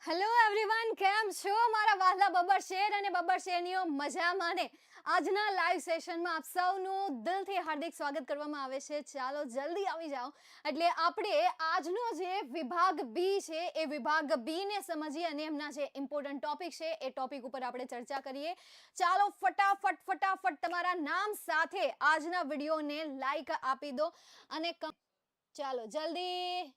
Hello everyone, કેમ છો મારા વહાલા બબ્બર શેર અને બબ્બર શેરનીઓ? મજામાં ને? આજના લાઈવ સેશનમાં આપ સૌનું દિલથી હાર્દિક સ્વાગત કરવામાં આવે છે. ચાલો જલ્દી આવી જાઓ. એટલે આપણે આજનો જે વિભાગ બી છે એ વિભાગ બીને સમજીએ અને એમના જે ઇમ્પોર્ટન્ટ ટોપિક છે એ ટોપિક ઉપર આપણે ચર્ચા કરીએ. ચાલો ફટાફટ તમારા નામ સાથે આજના વિડીયોને લાઈક આપી દો અને ચાલો જલ્દી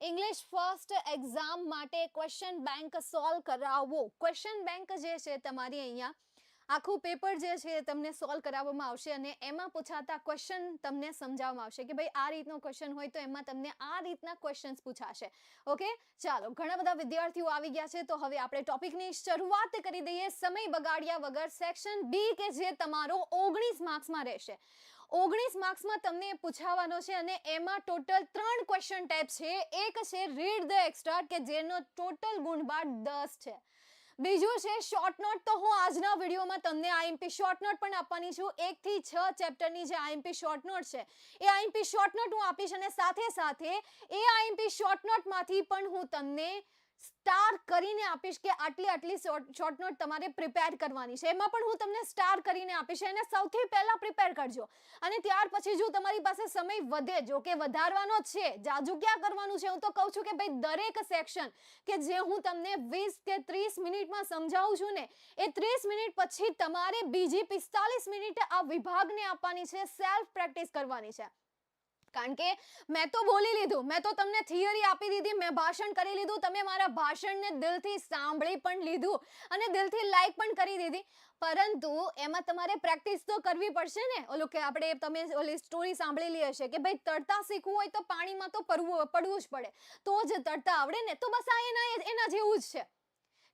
ઇંગ્લિશ ફર્સ્ટ એક્ઝામ માટે ક્વેશ્ચન બેંક સોલ્વ કરાવો. ક્વેશ્ચન બેંક જે છે તમારી અહીંયા આખું પેપર જે છે તમને સોલ્વ કરાવવામાં આવશે અને એમાં પૂછાતા ક્વેશ્ચન તમને સમજાવવામાં આવશે કે ભાઈ આ રીતનો ક્વેશ્ચન હોય તો એમાં તમને આ રીતના ક્વેશ્ચન્સ પૂછાશે. ઓકે, ચાલો ઘણા બધા વિદ્યાર્થીઓ આવી ગયા છે તો હવે આપણે ટોપિકની શરૂઆત કરી દઈએ સમય બગાડ્યા વગર. સેક્શન બી કે જે તમારો 19 માર્ક્સમાં રહેશે. 19 માર્ક્સમાં તમને પૂછાવાનો છે અને એમાં ટોટલ 3 ક્વેશ્ચન ટાઈપ છે. એક છે રીડ ધ એક્સ્ટ્રાક્ટ કે જેનો ટોટલ ગુણભાર 10 છે. બીજું છે શોર્ટ નોટ. તો હું આજના વિડીયોમાં તમને આઈએમપી શોર્ટ નોટ પણ આપવાની છું. 1 થી 6 ચેપ્ટરની જે આઈએમપી શોર્ટ નોટ છે એ આઈએમપી શોર્ટ નોટ હું આપીશ અને સાથે એ આઈએમપી શોર્ટ નોટમાંથી પણ હું તમને સ્ટાર કરીને આપીશ કે આટલી શોર્ટ નોટ તમારે પ્રિપેર કરવાની છે. એમાં પણ હું તમને સ્ટાર કરીને આપીશ. એને સૌથી પહેલા પ્રિપેર કરજો અને ત્યાર પછી જો તમારી પાસે સમય વધે, જો કે વધારવાનો જ છે, જાજુ ક્યાં કરવાનું છે. હું તો કહું છું કે ભાઈ દરેક સેક્શન કે જે હું તમને 20 કે 30 મિનિટમાં સમજાવું છું ને એ 30 મિનિટ પછી તમારે બીજી 45 મિનિટ આ વિભાગને આપવાની છે, સેલ્ફ પ્રેક્ટિસ કરવાની છે. કારણ કે મેં તો બોલી લીધું, મેં તો તમને થિયરી આપી દીધી, મેં ભાષણ કરી લીધું, તમે મારા ભાષણને દિલથી સાંભળી પણ લીધું અને દિલથી લાઈક પણ કરી દીધી. પરંતુ એમાં તમારે પ્રેક્ટિસ તો કરવી પડશે ને. ઓલું કે આપણે તમે ઓલી સ્ટોરી સાંભળેલી હશે કે ભાઈ તરતા શીખવું હોય તો પાણીમાં તો પડવું જ પડે તો જ તરતા આવડે ને. તો બસ આ એના જેવું જ છે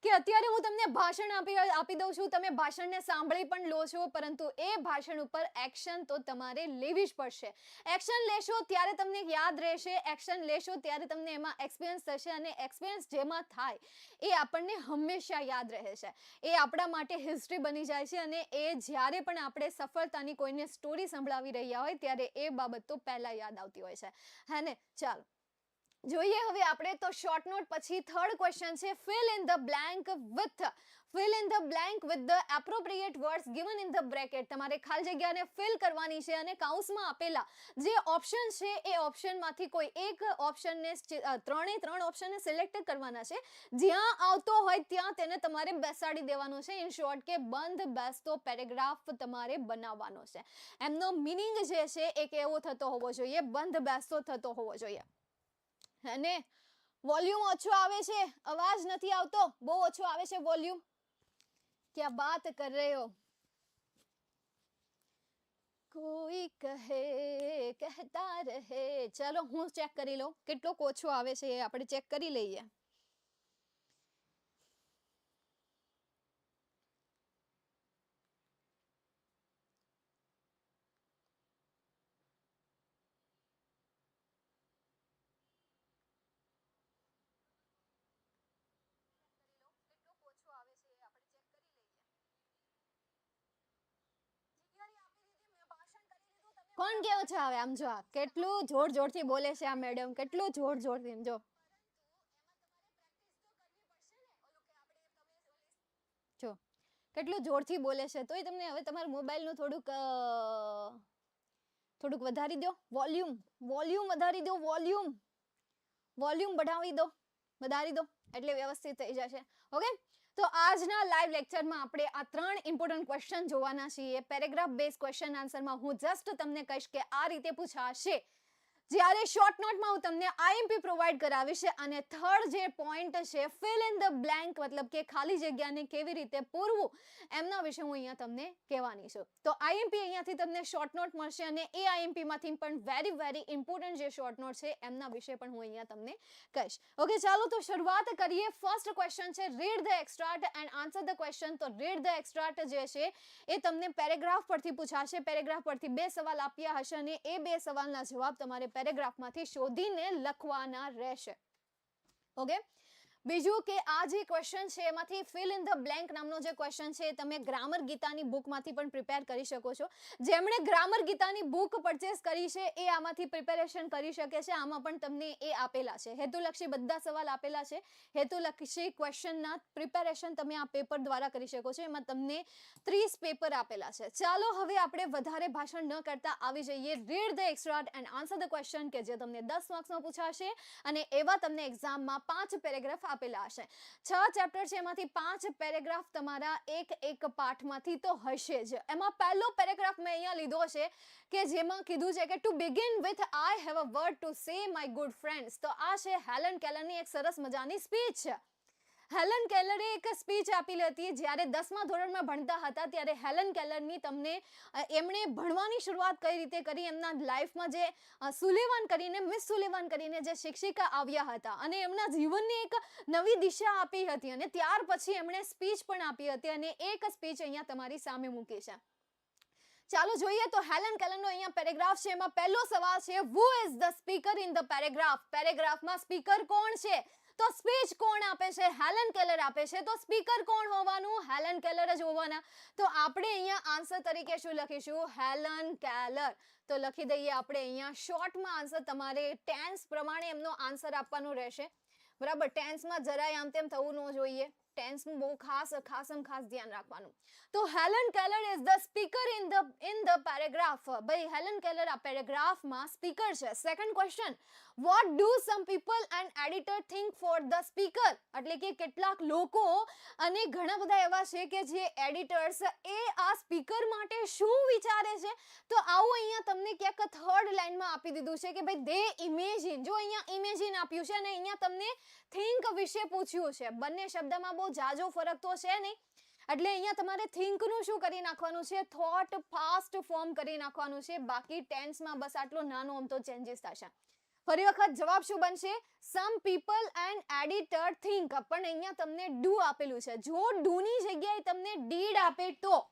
કે અત્યારે હું તમને ભાષણ આપી દઉં છું, તમે ભાષણને સાંભળી પણ લો છો, પરંતુ એ ભાષણ ઉપર એક્શન તો તમારે લેવી જ પડશે. એક્શન લેશો ત્યારે તમને યાદ રહેશે, એક્શન લેશો ત્યારે તમને એમાં એક્સપિરિયન્સ થશે અને એક્સપિરિયન્સ જેમાં થાય એ આપણને હંમેશા યાદ રહે છે. એ આપણા માટે હિસ્ટ્રી બની જાય છે અને એ જ્યારે પણ આપણે સફળતાની કોઈને સ્ટોરી સંભળાવી રહ્યા હોય ત્યારે એ બાબત તો પહેલાં યાદ આવતી હોય છે, હે ને? ચાલો જોઈએ હવે આપણે તો શોર્ટ નોટ પછી થર્ડ ક્વેશ્ચન છે fill in the blank with the appropriate words given in the bracket. તમારે ખાલી જગ્યાને ફિલ કરવાની છે અને કૌંસમાં આપેલા જે ઓપ્શન છે એ ઓપ્શનમાંથી કોઈ એક ઓપ્શનને ત્રણ ઓપ્શનને સિલેક્ટ કરવાના છે. જ્યાં આવતો હોય ત્યાં તેને તમારે બેસાડી દેવાનો છે. ઇન શોર્ટ કે બંધ બેસતો પેરેગ્રાફ તમારે બનાવવાનો છે. એમનો મિનિંગ જે છે એ કેવો થતો હોવો જોઈએ? બંધ બેસતો થતો હોવો જોઈએ. અને વોલ્યુમ ઓછો આવે છે, અવાજ નથી આવતો, બહુ ઓછો આવે છે વોલ્યુમ. ક્યાં બાત કર રહે હો? કોઈ કહે કહેતા રહે. ચલો હું ચેક કરી લઉં કેટલો ઓછો આવે છે, એ આપણે ચેક કરી લઈએ. કોણ કેવું છે હવે? આમ જો કેટલું જોરથી બોલે છે આ મેડમ, કેટલું જોરથી. જો જો કેટલું જોરથી બોલે છે તોય તમને હવે તમારા મોબાઈલનું થોડુંક વધારી દો વોલ્યુમ વધારી દો, વોલ્યુમ વધારી દો એટલે વ્યવસ્થિત થઈ જશે. ઓકે, તો આજના લાઈવ લેક્ચરમાં આપણે આ 3 ઇમ્પોર્ટન્ટ ક્વેશ્ચન જોવાના છીએ. પેરેગ્રાફ બેઝ ક્વેશ્ચન આન્સરમાં હું જસ્ટ તમને કહીશ કે આ રીતે પૂછાશે. જ્યારે શોર્ટ નોટમાં હું તમને આઈએમપી પ્રોવાઈડ કરાવીશ અને થર્ડ જે પોઈન્ટ છે ફિલ ઇન ધ બ્લેન્ક મતલબ કે ખાલી જગ્યાને કેવી રીતે પૂરવું એમના વિશે હું અહીંયા તમને કહેવાની છું. તો આઈએમપી અહીંયાથી તમને શોર્ટ નોટ મળશે અને એ આઈએમપીમાંથી પણ વેરી ઇમ્પોર્ટન્ટ જે શોર્ટ નોટ છે એમના વિશે પણ હું અહીંયા તમને કહીશ. ઓકે, ચાલો તો શરૂઆત કરીએ. ફર્સ્ટ ક્વેશ્ચન છે read the extract and answer the question. તો રીડ ધ એક્સ્ટ્રાક્ટ જે છે એ તમને પેરેગ્રાફ પરથી પૂછાશે. પેરેગ્રાફ પરથી 2 સવાલ આપ્યા હશે અને એ 2 સવાલના જવાબ તમારે પેરેગ્રાફમાંથી શોધીને લખવાના રહેશે. ઓકે, બીજું કે આ જે ક્વેશ્ચન છે એમાંથી ફિલ ઇન ધ બ્લેન્ક નામનો જે ક્વેશ્ચન છે તમે ગ્રામર ગીતાની બુકમાંથી પણ પ્રિપેર કરી શકો છો. જેમણે ગ્રામર ગીતાની બુક પરચેસ કરી છે એ આમાંથી પ્રિપેરેશન કરી શકે છે. આમાં પણ તમને એ આપેલા છે, હેતુલક્ષી બધા સવાલ આપેલા છે. હેતુલક્ષી ક્વેશ્ચનના પ્રિપેરેશન તમે આ પેપર દ્વારા કરી શકો છો. એમાં તમને 30 પેપર આપેલા છે. ચાલો હવે આપણે વધારે ભાષણ ન કરતા આવી જઈએ read the extra and answer the question કે જે તમને 10 માર્ક્સમાં પૂછાશે અને એવા તમને એક્ઝામમાં 5 પેરેગ્રાફ આપેલા હશે. 6 ચેપ્ટર છે એમાંથી 5 પેરેગ્રાફ તમારા એક પાઠમાંથી તો હશે જ. એમાં પહેલો પેરેગ્રાફ મેં અહીંયા લીધો છે કે જેમાં કીધું છે કે two begin with I have a word to say my good friends. તો આ છે હેલન કેલરની એક સરસ મજાની સ્પીચ છે. હેલન કેલરે એક સ્પીચ આપેલી હતી જ્યારે 10મા ધોરણમાં ભણતા હતા ત્યારે. હેલન કેલરની તમને એમણે ભણવાની શરૂઆત કઈ રીતે કરી, એમના લાઈફમાં જે સુલેવાન કરીને, મિસ સુલેવાન કરીને જે શિક્ષિકા આવ્યા હતા અને એમના જીવનને એક નવી દિશા આપી હતી અને ત્યાર પછી એમણે સ્પીચ પણ આપી હતી અને એક સ્પીચ અહીંયા તમારી સામે મૂકી છે. ચાલો જોઈએ તો હેલન કેલરનો અહીંયા પેરેગ્રાફ છે. એમાં પહેલો સવાલ છે who is the speaker in the paragraph. પેરેગ્રાફમાં સ્પીકર કોણ છે? તો સ્પીચ કોણ આપે છે? હેલન કેલર આપે છે. તો સ્પીકર કોણ હોવાનું? હેલન કેલર જ હોવાના. તો આપણે અહીંયા આન્સર તરીકે શું લખીશું? Helen Keller. તો લખી દઈએ આપણે અહીંયા શોર્ટમાં આન્સર. તમારે ટેન્સ પ્રમાણે એમનો આન્સર આપવાનો રહેશે, બરાબર. ટેન્સમાં જરાય આમ તેમ થવું ન જોઈએ. ટેન્સનું બહુ ખાસ ધ્યાન રાખવાનું. તો Helen Keller is the speaker in the paragraph. ભાઈ હેલન કેલર આ પેરેગ્રાફમાં સ્પીકર છે. Second question, what do some people and editor think for the speaker. એટલે કે કેટલાક લોકો અને ઘણા બધા એવા છે કે જે એડિટર્સ એ આ સ્પીકર માટે શું વિચારે છે. તો આવું અહીંયા તમને ક્યાંક થર્ડ લાઈનમાં આપી દીધું છે કે ભાઈ દે ઇમેજિન. જો અહીંયા ઇમેજિન આપ્યું છે અને અહીંયા તમને થિંક વિશે પૂછ્યું છે. બંને શબ્દમાં બહુ જાજો ફરક તો છે નહીં, એટલે અહીંયા તમારે થિંકનું શું કરી નાખવાનું છે? થોટ ફાસ્ટ ફોર્મ કરી નાખવાનું છે. બાકી ટેન્સમાં બસ આટલો નાનો આમ તો ચેન્જીસ થશે. ફરી વખત જવાબ શું બનશે? Some people and editor think. પણ અહીંયા તમને ડુ આપેલું છે. જો ડુની જગ્યાએ તમને ડીડ આપે તો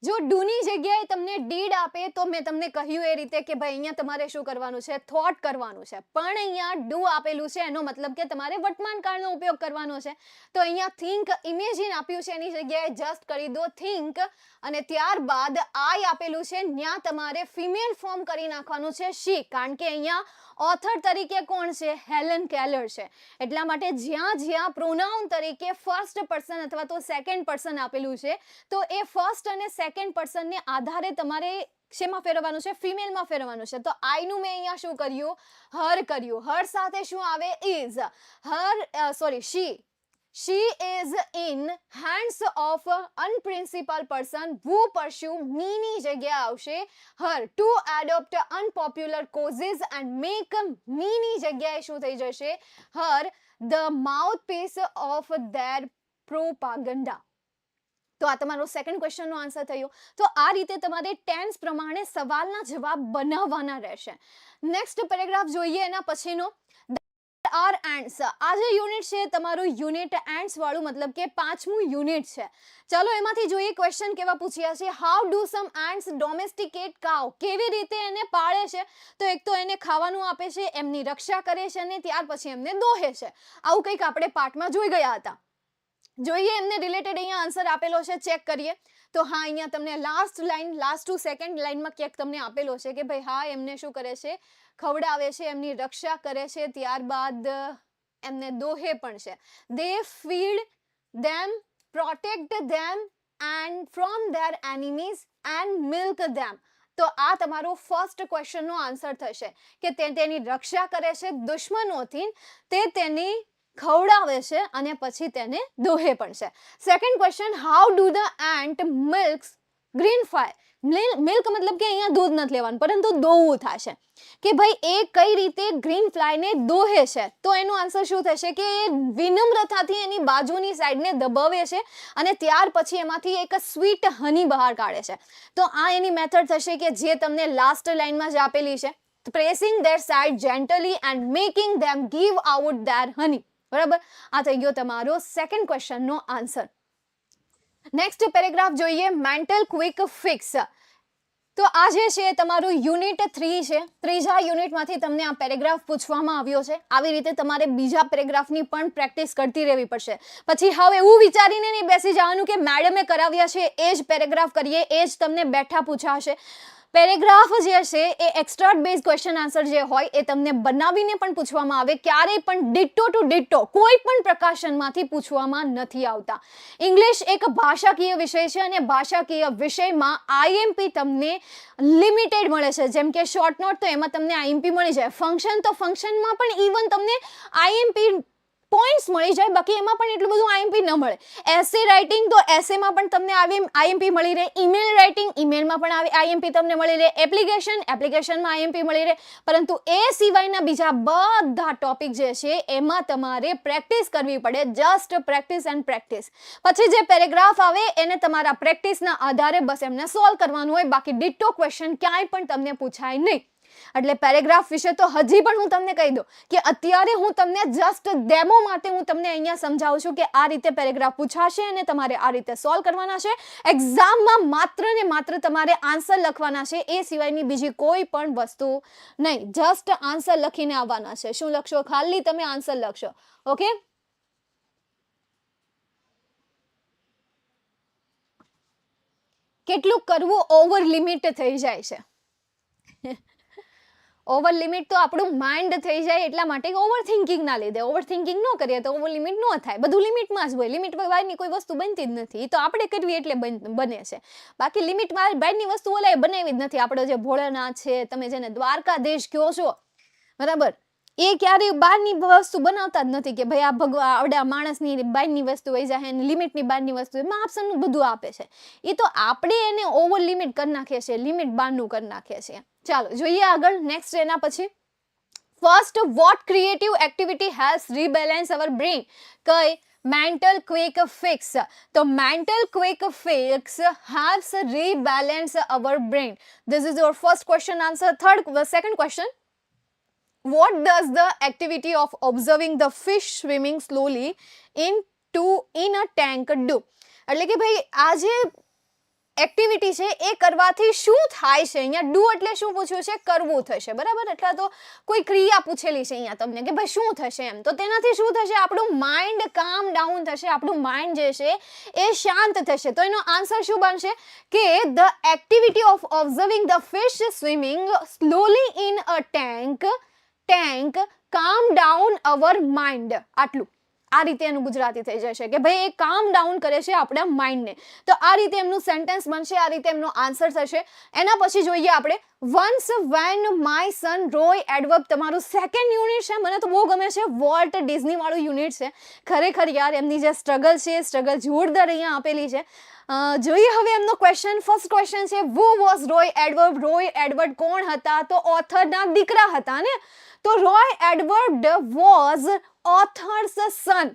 જો ડુની જગ્યાએ તમને ડીડ આપે તો મેં તમને કહ્યું એ રીતે કે ભાઈ અહીંયા તમારે શું કરવાનું છે? થોટ કરવાનું છે. પણ અહીંયા ડુ આપેલું છે એનો મતલબ કે તમારે વર્તમાન કાળનો ઉપયોગ કરવાનો છે. તો અહીંયા થિંક ઇમેજિન આપ્યું છે એની જગ્યાએ જસ્ટ કરી દો થિંક અને ત્યારબાદ આઈ આપેલું છે ત્યાં તમારે ફિમેલ ફોર્મ કરી નાખવાનું છે શી. કારણ કે અહીંયા ઓથર તરીકે કોણ છે? હેલન કેલર છે. એટલા માટે જ્યાં પ્રોનાઉન તરીકે ફર્સ્ટ પર્સન અથવા તો સેકન્ડ પર્સન આપેલું છે તો એ ફર્સ્ટ અને સેકન્ડ પર્સનને આધારે તમારે શેમાં ફેરવવાનું છે? ફિમેલમાં ફેરવવાનું છે. તો આઈનું મેં અહીંયા શું કર્યું? હર કર્યું. હર સાથે શું આવે? Is. She is in hands of unprincipled person who pursue meની જગ્યા આવશે her to adopt unpopular causes and make meની જગ્યાએ શું થઈ જશે? her the mouthpiece of their propaganda. તો આ તમારો સેકન્ડ ક્વેશ્ચનનો આન્સર થયો. તો આ રીતે તમારે ટેન્સ પ્રમાણે સવાલના જવાબ બનાવવાના રહેશે. નેક્સ્ટ પેરેગ્રાફ જોઈએ એના પછીનો. આર એન્ડ્સ. આ જે યુનિટ છે તમારું યુનિટ એન્ડ્સ વાળું, મતલબ કે 5મું યુનિટ છે. ચાલો એમાંથી જોઈએ ક્વેશ્ચન કેવા પૂછ્યા છે. હાઉ ડુ સમ એન્ડ્સ ડોમેસ્ટિકેટ કાઉ. કેવી રીતે એને પાળે છે? તો એક તો એને ખાવાનું આપે છે, એમની રક્ષા કરે છે અને ત્યાર પછી એમને દોહે છે. આવું કંઈક આપણે પાઠમાં જોઈ ગયા હતા. જોઈએ એમને રિલેટેડ અહીંયા આન્સર આપેલો છે, ચેક કરીએ. તો હા, અહીંયા તમને લાસ્ટ ટુ સેકન્ડ લાઈનમાં ક્યાંક તમને આપેલો છે કે ભાઈ હા એમને શું કરે છે? ખવડાવે છે, એમની રક્ષા કરે છે, ત્યારબાદ એમને દોહે પણ છે. They feed them, protect them and from their enemies and milk them. તો આ તમારો ફર્સ્ટ ક્વેશ્ચનનો આન્સર થશે કે તેની રક્ષા કરે છે દુશ્મનોથી, તે તેની ખવડાવે છે અને પછી તેને દોહે પણ છે. Second question, how do the ant milks green fly. Milk મતલબ કે અહીંયા દૂધ નથી લેવાનું પરંતુ દોવું થશે કે ભાઈ એ કઈ રીતે ગ્રીન ફ્લાયને દોહે છે. તો એનો આન્સર શું થશે કે એ વિનમ્રતાથી એની બાજુની સાઈડને દબાવે છે અને ત્યાર પછી એમાંથી એક સ્વીટ હની બહાર કાઢે છે. તો આ એની મેથડ થશે કે જે તમને લાસ્ટ લાઈનમાં જ આપેલી છે. Pressing their side gently and making them give out their honey. બરાબર, આ થઈ ગયો તમારો સેકન્ડ ક્વેશ્ચનનો આન્સર. નેક્સ્ટ પેરેગ્રાફ જોઈએ, મેન્ટલ ક્વિક ફિક્સ. તો આ જે છે તમારું યુનિટ 3 છે. ત્રીજા યુનિટમાંથી તમને આ પેરેગ્રાફ પૂછવામાં આવ્યો છે. આવી રીતે તમારે બીજા પેરેગ્રાફની પણ પ્રેક્ટિસ કરતી રહેવી પડશે. પછી હવે એવું વિચારીને નહીં બેસી જવાનું કે મેડમે કરાવ્યા છે એ જ પેરેગ્રાફ કરીએ, એ જ તમને બેઠા પૂછાશે. પેરેગ્રાફ જે છે એ એક્સ્ટ્રા બેઝ ક્વેશ્ચન આન્સર જે હોય એ તમને બનાવીને પણ પૂછવામાં આવે, ક્યારેય પણ ડિટ્ટો ટુ ડિટ્ટો કોઈ પણ પ્રકાશનમાંથી પૂછવામાં નથી આવતા. ઇંગ્લિશ એક ભાષાકીય વિષય છે અને ભાષાકીય વિષયમાં આઈએમપી તમને લિમિટેડ મળે છે. જેમ કે શોર્ટ નોટ તો એમાં તમને આઈએમપી મળી જાય, ફંક્શન તો ફંક્શનમાં પણ ઇવન તમને આઈએમપી પોઈન્ટ્સ મળી જાય, બાકી એમાં પણ એટલું બધું આઈએમપી ન મળે. એસે રાઇટિંગ તો એસેમાં પણ તમને આઈએમપી મળી રહે, ઈમેલ રાઇટિંગ ઈમેલમાં પણ આઈએમપી તમને મળી રહે, એપ્લિકેશનમાં આઈએમપી મળી રહે. પરંતુ એ સિવાયના બીજા બધા ટોપિક જે છે એમાં તમારે પ્રેક્ટિસ કરવી પડે, જસ્ટ પ્રેક્ટિસ એન્ડ પ્રેક્ટિસ. પછી જે પેરેગ્રાફ આવે એને તમારા પ્રેક્ટિસના આધારે બસ એમને સોલ્વ કરવાનું હોય, બાકી ડિટ્ટો ક્વેશ્ચન ક્યાંય પણ તમને પૂછાય નહીં. એટલે પેરેગ્રાફ વિશે તો હજી પણ હું તમને કહી દઉં કે અત્યારે હું તમને જસ્ટ ડેમો માટે હું તમને અહીંયા સમજાવું છું કે આ રીતે પેરેગ્રાફ પૂછાશે અને તમારે આ રીતે સોલ્વ કરવાના છે. એક્ઝામમાં માત્ર ને માત્ર તમારે આન્સર લખવાના છે, એ સિવાયની બીજી કોઈ પણ વસ્તુ નહીં. જસ્ટ આન્સર લખીને આવવાના છે. શું લખશો? ખાલી તમે આન્સર લખશો. ઓકે, કેટલું કરવું ઓવર લિમિટ થઈ જાય છે. ઓવર લિમિટ તો આપણું માઇન્ડ થઈ જાય એટલા માટે ઓવર થિંકિંગ ના લીધે. ઓવર થિંકિંગ ન કરીએ તો ઓવર લિમિટ ન થાય. બધું લિમિટમાં જ હોય, લિમિટ બહારની કોઈ વસ્તુ બનતી જ નથી. તો આપણે કરવી એટલે બને છે, બાકી લિમિટ બહારની વસ્તુ ઓલા બનાવી જ નથી. આપણો જે ભોળાનાથ છે, તમે જેને દ્વારકાધીશ કહો છો, બરાબર, એ ક્યારેય બહારની વસ્તુ બનાવતા જ નથી કે ભાઈ આ આવડા માણસની બહારની વસ્તુ હોય જાય અને લિમિટની બહારની વસ્તુ એમાં ઓપ્શનનું બધું આપે છે. એ તો આપણે એને ઓવર લિમિટ કરી નાખીએ છીએ, લિમિટ બહારનું કરી નાખીએ છીએ. ચાલો જોઈએ આગળ. નેક્સ્ટ એના પછી first, what creative activity helps rebalance our brain? કઈ? Mental quick fix. તો mental quick fix helps rebalance our brain. This is your first question answer. Second question, what does the activity of observing the fish swimming slowly in a tank do? એટલે કે ભાઈ આ જે activity છે એ કરવાથી શું થાય છે? અહીંયા ડુ એટલે શું પૂછ્યું છે? કરવું થશે, બરાબર. એટલે તો કોઈ ક્રિયા પૂછેલી છે અહીંયા તમને કે ભાઈ શું થશે એમ. તો તેનાથી શું થશે? આપણું માઇન્ડ કામ ડાઉન થશે, આપણું માઇન્ડ જે છે એ શાંત થશે. તો એનો આન્સર શું બનશે કે the activity of observing the fish swimming slowly in a tank calm down our mind. આટલું આ રીતે એનું ગુજરાતી થઈ જશે કે ભાઈ એ કામ ડાઉન કરે છે આપણા માઇન્ડને. તો આ રીતે એમનું સેન્ટેન્સ બનશે, આ રીતે એમનો આન્સર થશે. એના પછી જોઈએ આપણે વન્સ વેન માય સન રોય એડવર્બ. તમારું સેકન્ડ યુનિટ છે, મને તો બહુ ગમે છે. વોલ્ટ ડિઝની વાળું યુનિટ છે. ખરેખર યાર એમની જે સ્ટ્રગલ છે, સ્ટ્રગલ જોરદાર અહીંયા આપેલી છે. જોઈએ હવે એમનો ક્વેશ્ચન. ફર્સ્ટ ક્વેશ્ચન છે, who was Roy adverb? Roy Edward કોણ હતા? તો ઓથરના દીકરા હતા ને. તો રોય એડવર્ડ વોઝ ઓથર્સ સન.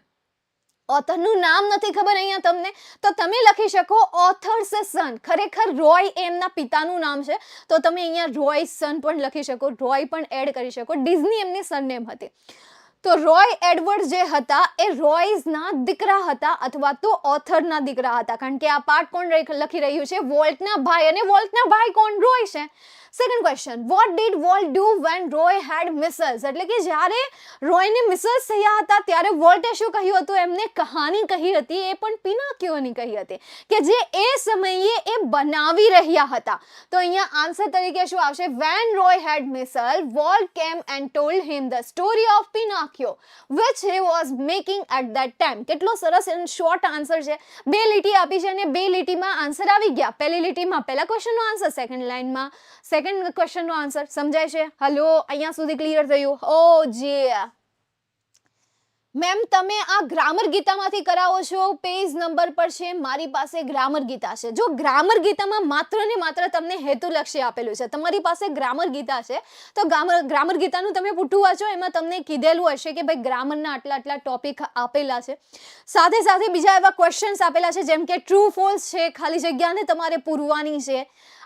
ઓથરનું નામ નથી ખબર અહીંયા તમને, તો તમે લખી શકો ઓથર્સ સન. ખરેખર રોય એમના પિતાનું નામ છે, તો તમે અહીંયા રોય સન પણ લખી શકો, રોય પણ એડ કરી શકો. ડિઝની એમની સરનેમ હતી. તો રોય એડવર્ડ જે હતા એ રોયઝના દીકરા હતા અથવા તો ઓથરના દીકરા હતા, કારણ કે આ પાર્ટ કોણ લખી રહ્યું છે? વોલ્ટના ભાઈ. અને વોલ્ટના ભાઈ કોણ? રોય છે. Second question, what did Walt do when Roy had measles? એટલે કે જ્યારે રોયને મિસલ્સ થયા હતા ત્યારે વોલ્ટે શું કહ્યું હતું? એમને કહાની કહી હતી, એ પણ પિનાકીઓની કહી હતી કે જે એ સમયે એ બનાવી રહ્યા હતા. તો અહીંયા આન્સર તરીકે શું આવશે? When Roy had measle, Walt came and told him the story of Pinocchio which he was making at that time. કેટલો સરસ એનો શોર્ટ આન્સર છે. 2 લીટી આપી છે અને 2 લીટીમાં આન્સર આવી ગયા. પહેલી લીટીમાં પહેલા ક્વેશ્ચનનો આન્સર, સેકન્ડ લાઇનમાં સેકન્ડ ક્વેશ્ચનનો આન્સર. સમજાય છે? હલો, અહીંયા સુધી ક્લિયર થયું? ઓ જે મેમ તમે આ ગ્રામર ગીતામાંથી કરાવો છો? પેજ નંબર પર છે મારી પાસે ગ્રામર ગીતા છે. જો ગ્રામર ગીતામાં માત્ર ને માત્ર તમને હેતુલક્ષી આપેલું છે. તમારી પાસે ગ્રામર ગીતા છે તો ગ્રામર ગીતાનું તમે પૂઠું વાંચો, એમાં તમને કીધેલું હશે કે ભાઈ ગ્રામરના આટલા ટોપિક આપેલા છે. સાથે સાથે બીજા એવા ક્વેશ્ચન્સ આપેલા છે જેમ કે ટ્રુ ફોલ્સ છે, ખાલી જગ્યાને તમારે પૂરવાની છે.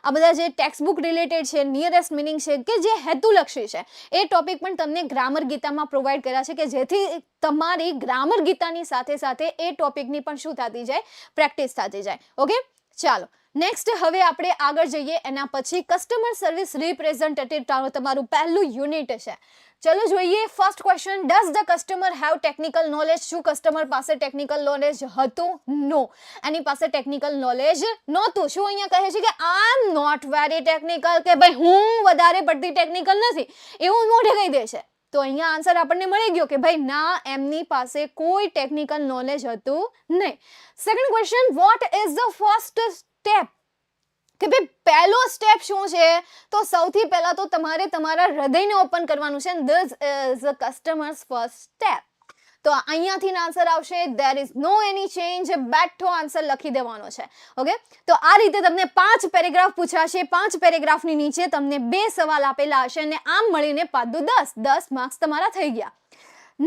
આ બધા જે ટેક્સ્ટ બુક રિલેટેડ છે, નિયરેસ્ટ મિનિંગ છે કે જે હેતુલક્ષી છે, એ ટોપિક પણ તમને ગ્રામર ગીતામાં પ્રોવાઈડ કર્યા છે કે જેથી તમારી ગ્રામર ગીતાની સાથે સાથે એ ટોપિકની પણ શું થતી જાય, પ્રેક્ટિસ થતી જાય. ઓકે, ચાલો નેક્સ્ટ હવે આપણે આગળ જઈએ. એના પછી કસ્ટમર સર્વિસ રિપ્રેઝેન્ટેટિવ તમારું પહેલું યુનિટ છે. ચલો જોઈએ first question, does the customer have technical knowledge? શું કસ્ટમર પાસે ટેકનિકલ નોલેજ હતું? નો, એની પાસે ટેકનિકલ નોલેજ નહોતું. શું અહીંયા કહે છે કે આઈ એમ નોટ વેરી ટેકનિકલ, કે ભાઈ હું વધારે પડતી ટેકનિકલ નથી, એવું મોઢે કહી દે છે. તો અહીંયા આન્સર આપણને મળી ગયો કે ભાઈ ના, એમની પાસે કોઈ ટેકનિકલ નોલેજ હતું નહીં. Second question, what is the first step? કે ભાઈ પહેલો સ્ટેપ શું છે? તો સૌથી પહેલા તો તમારે તમારા હૃદયને ઓપન કરવાનું છે. This is the customers first step. તો અહીંયાથી આન્સર આવશે there is no any change, બેઠો આન્સર લખી દેવાનો છે. ઓકે, તો આ રીતે તમને 5 પેરેગ્રાફ પૂછાશે. 5 પેરેગ્રાફની નીચે તમને 2 સવાલ આપેલા હશે અને આમ મળીને 5 દુ 10 માર્ક્સ તમારા થઈ ગયા.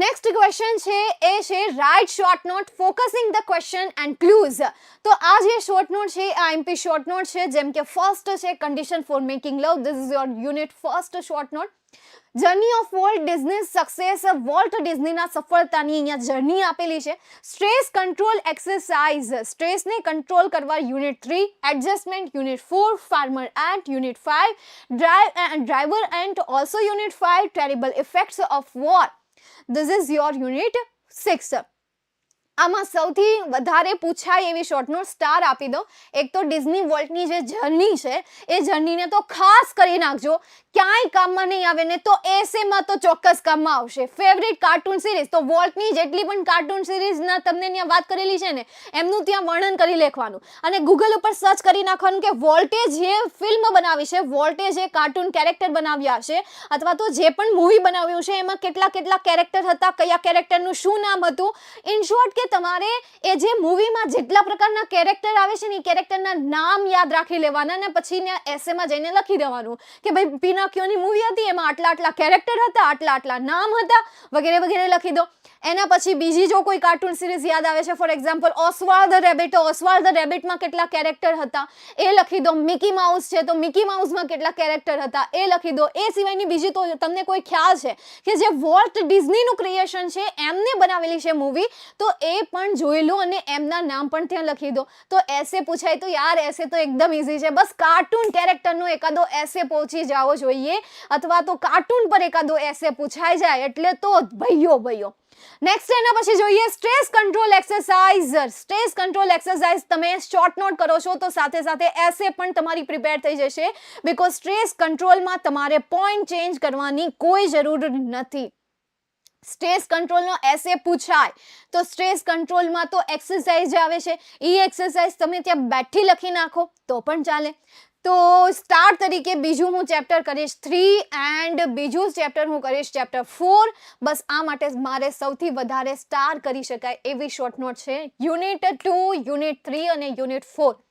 નેક્સ્ટ ક્વેશ્ચન છે એ છે write short note focusing the question and clues. તો આ જે શોર્ટ નોટ છે આ એમપી શોર્ટ નોટ છે. જેમ કે ફર્સ્ટ છે condition for making love, this is your unit first short note. Journey of Walt Disney success, Walt ડિઝનીના સફળતાની અહીંયા જર્ની આપેલી છે. સ્ટ્રેસ કંટ્રોલ એક્સરસાઇઝ, સ્ટ્રેસને કંટ્રોલ કરવા unit 3. Adjustment unit 4. Farmer ant unit 5. Driver ant also unit 5. Terrible effects of war, this is your unit 6. આમાં સૌથી વધારે પૂછાય એવી શોર્ટ નોટ સ્ટાર આપી દો. એક તો ડિઝની વોલ્ટની જે જર્ની છે એ જર્નીને તો ખાસ કરી નાખજો, ક્યાંય કામમાં નહીં આવે ને તો એસેમાં તો ચોક્કસ કામમાં આવશે. ફેવરિટ કાર્ટૂન સિરીઝ, તો વોલ્ટની જેટલી પણ કાર્ટૂન સિરીઝના તમને ત્યાં વાત કરેલી છે ને એમનું ત્યાં વર્ણન કરી લખવાનું અને ગૂગલ ઉપર સર્ચ કરી નાખવાનું કે વોલ્ટે જે ફિલ્મ બનાવી છે, વોલ્ટે જે કાર્ટૂન કેરેક્ટર બનાવ્યા છે અથવા તો જે પણ મૂવી બનાવ્યું છે એમાં કેટલા કેરેક્ટર હતા, કયા કેરેક્ટરનું શું નામ હતું. ઇન શોર્ટ કે તમારે એ જે મૂવીમાં જેટલા પ્રકારના કેરેક્ટર આવે છે ને એ કેરેક્ટરના નામ યાદ રાખી લેવાના અને પછી એસેમાં જઈને લખી દેવાનું કે ભાઈ પિનોકિયોની મૂવી હતી એમાં આટલા કેરેક્ટર હતા, આટલા નામ હતા, વગેરે વગેરે લખી દો. એના પછી બીજી જો કોઈ કાર્ટૂન સિરીઝ યાદ આવે છે, ફોર એક્ઝામ્પલ ઓસ્વાલ્ડ ધ રેબિટ, તો ઓસ્વાલ્ડ ધ રેબિટમાં કેટલા કેરેક્ટર હતા એ લખી દો. મિકી માઉસ છે તો મિકી માઉસમાં કેટલા કેરેક્ટર હતા એ લખી દો. એ સિવાયની બીજી તો તમને કોઈ ખ્યાલ છે કે જે વોલ્ટ ડિઝનીનું ક્રિએશન છે એમને બનાવેલી છે મૂવી, તો એ પણ જોઈ લો અને એમના નામ પણ ત્યાં લખી દો. તો એસે પૂછાય તો યાર એસે તો એકદમ ઇઝી છે, બસ કાર્ટૂન કેરેક્ટરનો એકાદો એસે પહોંચી જાવો જોઈએ અથવા તો કાર્ટૂન પર એકાદો એસે પૂછાઈ જાય એટલે તો ભઈયો. નેક્સ્ટ એના પછી જોઈએ stress control exercise. Stress control exercise તમે શોર્ટ નોટ કરો છો તો સાથે સાથે એસે પણ તમારી પ્રિપેર થઈ જશે, બીકોઝ સ્ટ્રેસ કંટ્રોલમાં તમારે પોઈન્ટ ચેન્જ કરવાની કોઈ જરૂર નથી. સ્ટ્રેસ કંટ્રોલનો એસે પૂછાય તો સ્ટ્રેસ કંટ્રોલમાં તો એક્સરસાઇઝ આવે છે, એ એક્સરસાઇઝ તમે ત્યાં બેઠી લખી નાખો તો પણ ચાલે. તો સ્ટાર તરીકે બીજું હું ચેપ્ટર કરીશ 3 એન્ડ બીજું ચેપ્ટર હું કરીશ ચેપ્ટર 4. બસ આ માટે મારે સૌથી વધારે સ્ટાર કરી શકાય એવી શોર્ટ નોટ છે યુનિટ 2, યુનિટ 3 અને યુનિટ 4.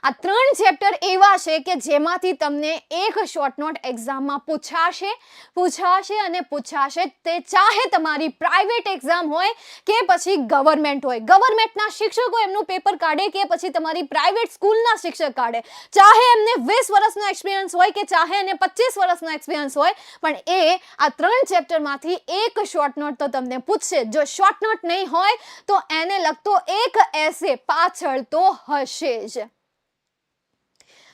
આ 3 ચેપ્ટર એવા છે કે જેમાંથી તમને એક શોર્ટ નોટ એક્ઝામમાં પૂછાશે અને પૂછાશે. તે ચાહે તમારી પ્રાઇવેટ એક્ઝામ હોય કે પછી ગવર્મેન્ટ હોય, ગવર્મેન્ટના શિક્ષકો એમનું પેપર કાઢે કે પછી તમારી પ્રાઇવેટ સ્કૂલના શિક્ષક કાઢે, ચાહે એમને 20 વર્ષનો એક્સપિરિયન્સ હોય કે ચાહે એને 25 વર્ષનો એક્સપિરિયન્સ હોય, પણ એ આ 3 ચેપ્ટરમાંથી એક શોર્ટ નોટ તો તમને પૂછશે. જો શોર્ટ નોટ નહીં હોય તો એને લગતો એક એસે પાછળ તો હશે જ.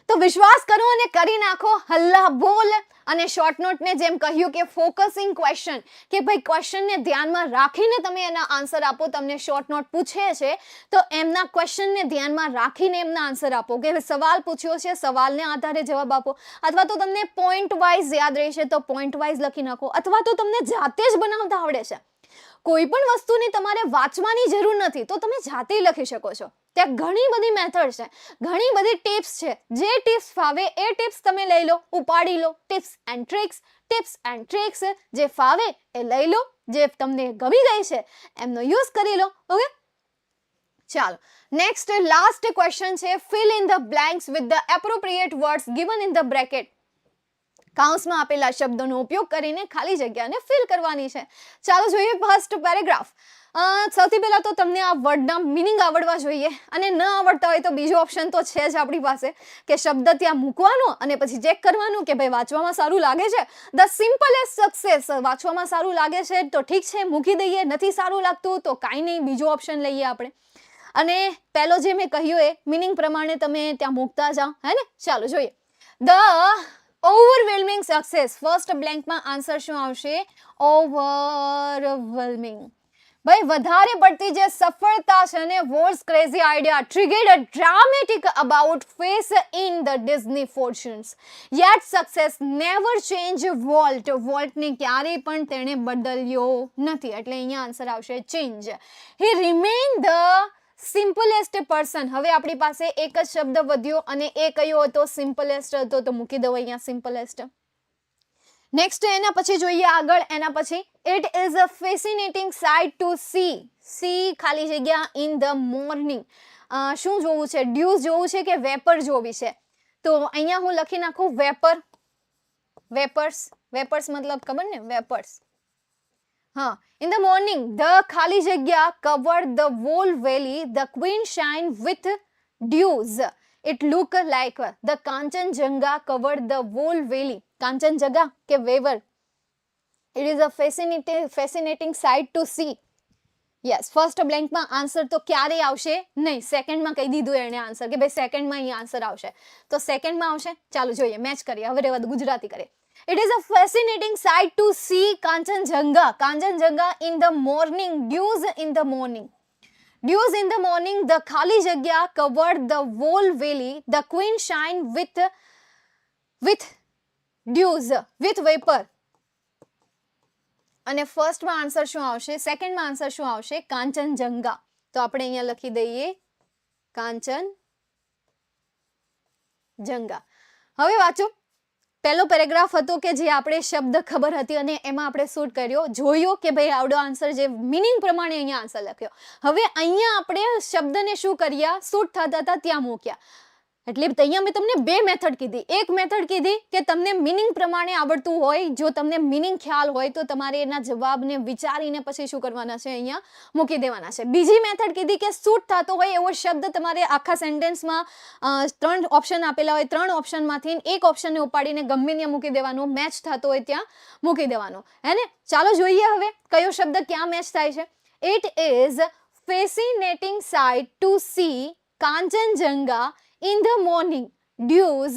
તો વિશ્વાસ કરો અને કરી નાખો, હલ્લા બોલ. અને શોર્ટ નોટને જેમ કહ્યું કે ફોકસિંગ ક્વેશ્ચન, કે ભાઈ ક્વેશ્ચનને ધ્યાનમાં રાખીને તમે એના આન્સર આપો. તમને શોર્ટ નોટ પૂછે છે તો એમના ક્વેશ્ચનને ધ્યાનમાં રાખીને એમના આન્સર આપો. કે સવાલ પૂછ્યો છે, સવાલને આધારે જવાબ આપો, અથવા તો તમને પોઈન્ટ વાઇઝ યાદ રહેશે તો પોઈન્ટ વાઇઝ લખી નાખો, અથવા તો તમને જાતે જ બનાવતા આવડે છે. કોઈ પણ વસ્તુની તમારે વાંચવાની જરૂર નથી તો તમે જાતે લખી શકો છો. ત્યાં ઘણી બધી મેથડ છે, ઘણી બધી ટિપ્સ છે. જે ટિપ્સ ફાવે એ ટિપ્સ તમે લઈ લો, ઉપાડી લો. ટિપ્સ એન્ડ ટ્રિક્સ જે ફાવે એ લઈ લો, જે તમને ગમી ગઈ છે એમનો યુઝ કરી લો. ઓકે, ચાલો નેક્સ્ટ લાસ્ટ ક્વેશ્ચન છે fill in the blanks with the appropriate words given in the bracket. કાઉન્સમાં આપેલા શબ્દોનો ઉપયોગ કરીને ખાલી જગ્યાને ફિલ કરવાની છે. ચાલો જોઈએ ફર્સ્ટ પેરેગ્રાફ. સૌથી પહેલા તો તમને આ વર્ડના મિનિંગ આવડવા જોઈએ, અને ન આવડતા હોય તો બીજો ઓપ્શન તો છે જ આપણી પાસે કે શબ્દ ત્યાં મૂકવાનો અને પછી ચેક કરવાનું કે ભાઈ વાંચવામાં સારું લાગે છે. ધ સિમ્પલેસ્ટ સક્સેસ, વાંચવામાં સારું લાગે છે તો ઠીક છે મૂકી દઈએ, નથી સારું લાગતું તો કાંઈ નહીં, બીજો ઓપ્શન લઈએ આપણે. અને પહેલો જે મેં કહ્યું એ મિનિંગ પ્રમાણે તમે ત્યાં મૂકતા જાઓ, હે ને. ચાલો જોઈએ. ધ ઓવરવેલ્મિંગ સક્સેસ, ફર્સ્ટ બ્લેન્કમાં આન્સર શું આવશે? ઓવરવેલ્મિંગ. ભાઈ વધારે પડતી જે સફળતા છે ને, Walt's crazy idea triggered a dramatic about face in the Disney fortunes, yet success never change Walt, વોલ્ટને ક્યારેય પણ તેણે બદલ્યો નથી, એટલે અહીંયા આન્સર આવશે change. He remain the simplest person. હવે આપણી પાસે એક જ શબ્દ વધ્યો અને એ કયો હતો? સિમ્પલેસ્ટ હતો, તો મૂકી દો અહીંયા સિમ્પલેસ્ટ. નેક્સ્ટ એના પછી જોઈએ આગળ. એના પછી it is a fascinating sight to see, see ખાલી જગ્યા ઇન ધ મોર્નિંગ. શું જોવું છે? ડ્યુઝ જોવું છે કે વેપર જોવી છે? તો અહીંયા હું લખી નાખું વેપર, વેપર્સ. વેપર્સ મતલબ ખબર ને, વેપર્સ. હા, in the morning the ખાલી જગ્યા covered the whole valley, the queen shine with dews, it look like the Kanchenjunga covered the whole valley. Kanchenjunga કે વેવર, it is a fascinating sight to see. Yes, first બ્લેન્કમાં answer તો ક્યારે આવશે? નહીં, સેકન્ડમાં કહી દીધું એણે આન્સર કે ભાઈ સેકન્ડમાં અહીં આન્સર આવશે, તો સેકન્ડમાં આવશે. ચાલો જોઈએ, મેચ કરીએ. હવે રેવા ગુજરાતી કરીએ. It is a fascinating sight to see Kanchenjunga. Kanchenjunga in the morning, dews in the morning. Dews in the morning, the khali jagya covered the whole valley. The queen shine with dews, with vapor. અને ફર્સ્ટમાં answer શું આવશે? સેકન્ડમાં answer શું આવશે? કાંચનજંગા. તો આપણે અહીંયા લખી દઈએ કાંચનજંગા. હવે વાંચો. પહેલો પેરેગ્રાફ હતો કે જે આપણે શબ્દ ખબર હતી અને એમાં આપણે શૂટ કર્યો, જોયો કે ભાઈ આવડો આન્સર, જે મિનિંગ પ્રમાણે અહીંયા આન્સર લખ્યો. હવે અહીંયા આપણે શબ્દને શું કર્યા? શૂટ થતા હતા ત્યાં મૂક્યા. એટલે અહીંયા મેં તમને બે મેથડ કીધી. એક મેથડ કીધી કે તમને મિનિંગ પ્રમાણે આવડતું હોય, જો તમને મિનિંગ ખ્યાલ હોય તો તમારે એના જવાબને વિચારીને પછી શું કરવાના છે? અહીંયા મૂકી દેવાના છે. બીજી મેથડ કીધી કે શૂટ થતો હોય એવો શબ્દ તમારે આખા સેન્ટેન્સમાં 3 ઓપ્શન આપેલા હોય, 3 ઓપ્શનમાંથી એક ઓપ્શનને ઉપાડીને ગમે ત્યાં મૂકી દેવાનો, મેચ થતો હોય ત્યાં મૂકી દેવાનો, હે ને. ચાલો જોઈએ હવે કયો શબ્દ ક્યાં મેચ થાય છે. It is fascinating sight to see Kanchenjunga in the morning, dews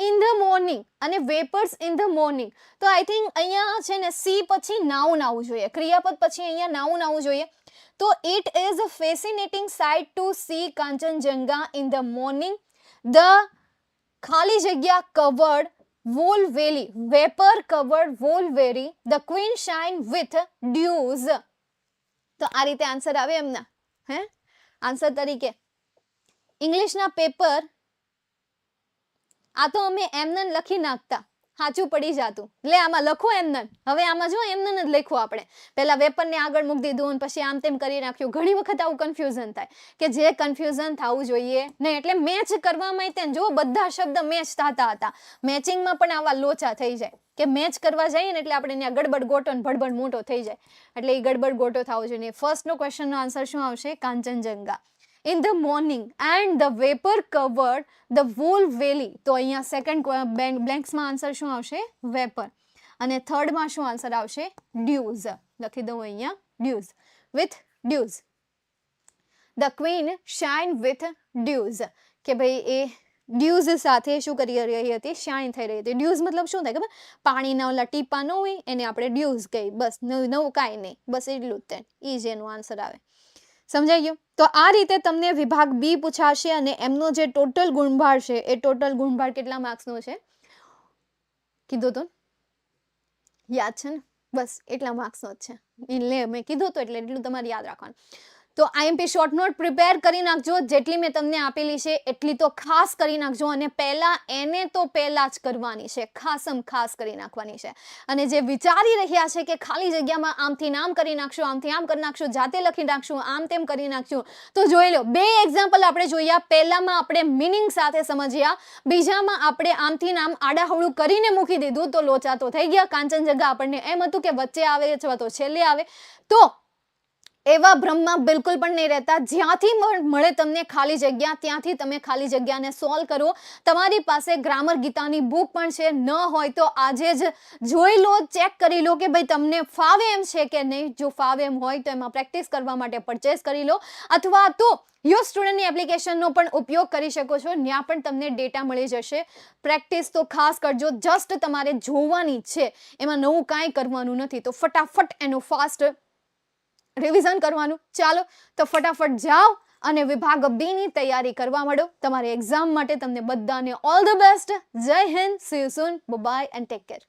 in the morning અને vapors in the morning. તો આઈ થિંક અહીંયા છે ને સી પછી નાઉન આવવું જોઈએ, ક્રિયાપદ પછી અહીંયા નાઉન આવવું જોઈએ. તો it is a fascinating sight to see Kanchenjunga in the morning, the ખાલી જગ્યા covered whole valley, vapor covered whole valley, the queen shine with dews. તો આ રીતે આન્સર આવે એમના, હે આન્સર તરીકે. ઇંગ્લિશના પેપર આ તો અમે એમને લખી નાખતા, સાચું પડી જતું. લે આમાં લખો એમને. હવે આમાં જો એમને જ લખવું આપણે. પહેલા વેપરને આગળ મૂકી દીધું અને પછી આમ તેમ કરી નાખ્યું. ઘણી વખત આવું કન્ફ્યુઝન થાય કે જે કન્ફ્યુઝન થવું જોઈએ નહીં. એટલે મેચ કરવામાં જો બધા શબ્દ મેચ થતા હતા, મેચિંગમાં પણ આવા લોચા થઈ જાય કે મેચ કરવા જઈએ ને એટલે આપણે ત્યાં ગડબડ ગોટો ને ભડબડ મોટો થઈ જાય. એટલે એ ગડબડ ગોટો થવો જોઈએ. ફર્સ્ટનો ક્વેશ્ચનનો આન્સર શું આવશે? Kanchenjunga in the morning and the vapor covered the whole valley. તો અહીંયા સેકન્ડ બ્લેન્ક્સમાં આન્સર શું આવશે? વેપર. અને થર્ડમાં શું આન્સર આવશે? ડ્યુઝ. લખી દઉં અહીંયા dues, with dews. the queen shine with dews. કે ભાઈ એ ડ્યુઝ સાથે શું કરી રહી હતી? શાઇન થઈ રહી હતી. ડ્યુઝ મતલબ શું થાય ખબર? પાણીના ઓલા ટીપા ન હોય એને આપણે ડ્યુઝ કહીએ. બસ નવું કાંઈ નહીં, બસ એટલું જ. એ જ એનું આન્સર આવે. સમજાઈ ગયું? તો આ રીતે તમને વિભાગ બી પૂછાશે અને એમનો જે ટોટલ ગુણભાર છે એ ટોટલ ગુણભાર કેટલા માર્ક્સનો છે કીધું તો? યાદ છે ને? બસ એટલા માર્ક્સનો જ છે. એટલે મેં કીધું તો એટલે એટલું તમારે યાદ રાખવાનું. તો આઈએમપી શોર્ટ નોટ પ્રિપેર કરી નાખજો, જેટલી મેં તમને આપેલી છે એટલી તો ખાસ કરી નાખજો, અને એને તો પહેલા જ કરવાની છે, ખાસ કરી નાખવાની છે. અને જે વિચારી રહ્યા છે કે ખાલી જગ્યામાં આમથી નામ કરી નાખશું, આમથી આમ કરી નાખશું, જાતે લખી નાખશું, આમ તેમ કરી નાખશું, તો જોઈ લો 2 એક્ઝામ્પલ આપણે જોયા. પહેલામાં આપણે મિનિંગ સાથે સમજ્યા, બીજામાં આપણે આમથી નામ આડાહવળું કરીને મૂકી દીધું, તો લોચા તો થઈ ગયા. કાંચનજંઘા આપણને એમ હતું કે વચ્ચે આવે અથવા તો છેલ્લે આવે. તો એવા ભ્રમમાં બિલકુલ પણ નહીં રહેતા. જ્યાંથી મળે તમને ખાલી જગ્યા, ત્યાંથી તમે ખાલી જગ્યાને સોલ્વ કરો. તમારી પાસે ગ્રામર ગીતાની બુક પણ છે, ન હોય તો આજે જ જોઈ લો, ચેક કરી લો કે ભાઈ તમને ફાવે એમ છે કે નહીં. જો ફાવે એમ હોય તો એમાં પ્રેક્ટિસ કરવા માટે પરચેસ કરી લો, અથવા તો યોર સ્ટુડન્ટની એપ્લિકેશનનો પણ ઉપયોગ કરી શકો છો. ત્યાં પણ તમને ડેટા મળી જશે. પ્રેક્ટિસ તો ખાસ કરજો, જસ્ટ તમારે જોવાની છે, એમાં નવું કાંઈ કરવાનું નથી. તો ફટાફટ એનું ફાસ્ટ રિવિઝન કરવાનું. ચાલો તો ફટાફટ જાઓ અને વિભાગ B ની તૈયારી કરવા માંડો. તમારી એક્ઝામ માટે તમને બધાને all the best. Jai Hind. See you soon. Bye and take care.